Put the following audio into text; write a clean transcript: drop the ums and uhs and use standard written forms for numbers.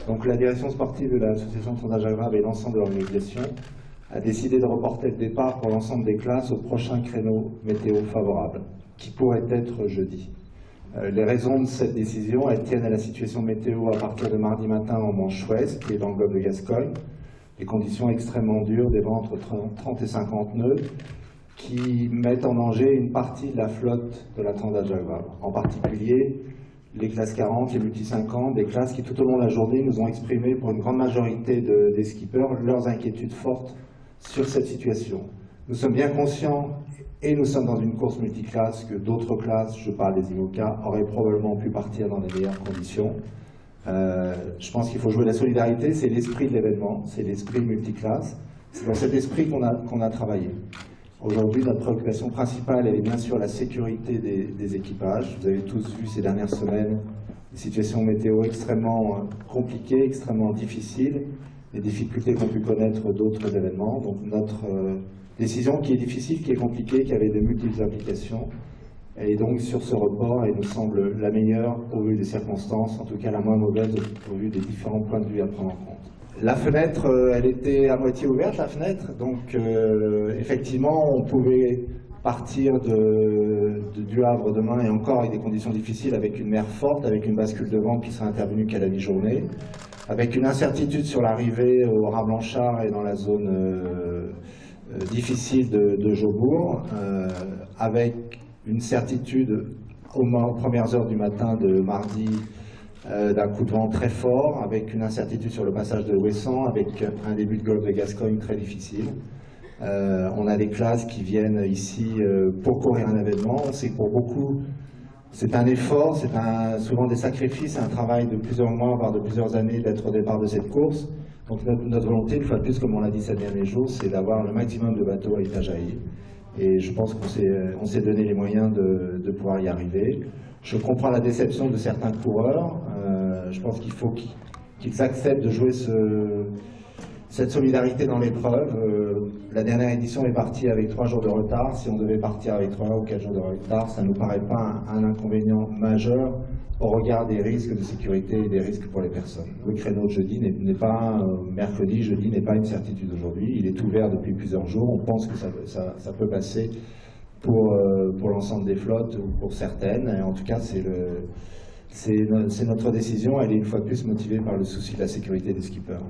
Donc la direction sportive de l'association Transat Jacques Vabre et l'ensemble de l'organisation a décidé de reporter le départ pour l'ensemble des classes au prochain créneau météo favorable, qui pourrait être jeudi. Les raisons de cette décision, elles tiennent à la situation météo à partir de mardi matin en Manche Ouest, qui est dans le golfe de Gascogne, des conditions extrêmement dures, des vents entre 30 et 50 nœuds, qui mettent en danger une partie de la flotte de la Transat Jacques Vabre, en particulier les classes 40, les multi 50, des classes qui tout au long de la journée nous ont exprimé pour une grande majorité des skippers leurs inquiétudes fortes sur cette situation. Nous sommes bien conscients, et nous sommes dans une course multiclasse, que d'autres classes, je parle des IMOCA, auraient probablement pu partir dans les meilleures conditions. Je pense qu'il faut jouer la solidarité, c'est l'esprit de l'événement, c'est l'esprit multiclasse. C'est dans cet esprit qu'on a travaillé. Aujourd'hui, notre préoccupation principale, elle est bien sûr la sécurité des équipages. Vous avez tous vu ces dernières semaines des situations météo extrêmement compliquées, extrêmement difficiles, les difficultés qu'ont pu connaître d'autres événements. Donc notre décision qui est difficile, qui est compliquée, qui avait de multiples implications, elle est donc sur ce report et nous semble la meilleure au vu des circonstances, en tout cas la moins mauvaise au vu des différents points de vue à prendre en compte. La fenêtre, elle était à moitié ouverte, la fenêtre, donc effectivement on pouvait partir du Havre demain, et encore avec des conditions difficiles, avec une mer forte, avec une bascule de vent qui sera intervenue qu'à la mi-journée, avec une incertitude sur l'arrivée au Rat-Blanchard et dans la zone difficile de Jaubourg, avec une certitude aux premières heures du matin de mardi d'un coup de vent très fort, avec une incertitude sur le passage de Ouessant, avec un début de golfe de Gascogne très difficile. On a des classes qui viennent ici pour courir un événement. C'est pour beaucoup, c'est un effort, c'est souvent des sacrifices, un travail de plusieurs mois, voire de plusieurs années d'être au départ de cette course. Donc notre volonté, une fois de plus, comme on l'a dit ces derniers jours, c'est d'avoir le maximum de bateaux à Itajaï. Et je pense qu'on s'est donné les moyens de pouvoir y arriver. Je comprends la déception de certains coureurs. Je pense qu'il faut qu'ils acceptent de jouer cette solidarité dans l'épreuve. La dernière édition est partie avec 3 jours de retard. Si on devait partir avec 3 ou 4 jours de retard, ça ne nous paraît pas un inconvénient majeur au regard des risques de sécurité et des risques pour les personnes. Le créneau de jeudi n'est pas mercredi, jeudi n'est pas une certitude aujourd'hui. Il est ouvert depuis plusieurs jours. On pense que ça peut passer pour l'ensemble des flottes ou pour certaines. Et en tout cas, c'est notre décision. Elle est une fois de plus motivée par le souci de la sécurité des skippers.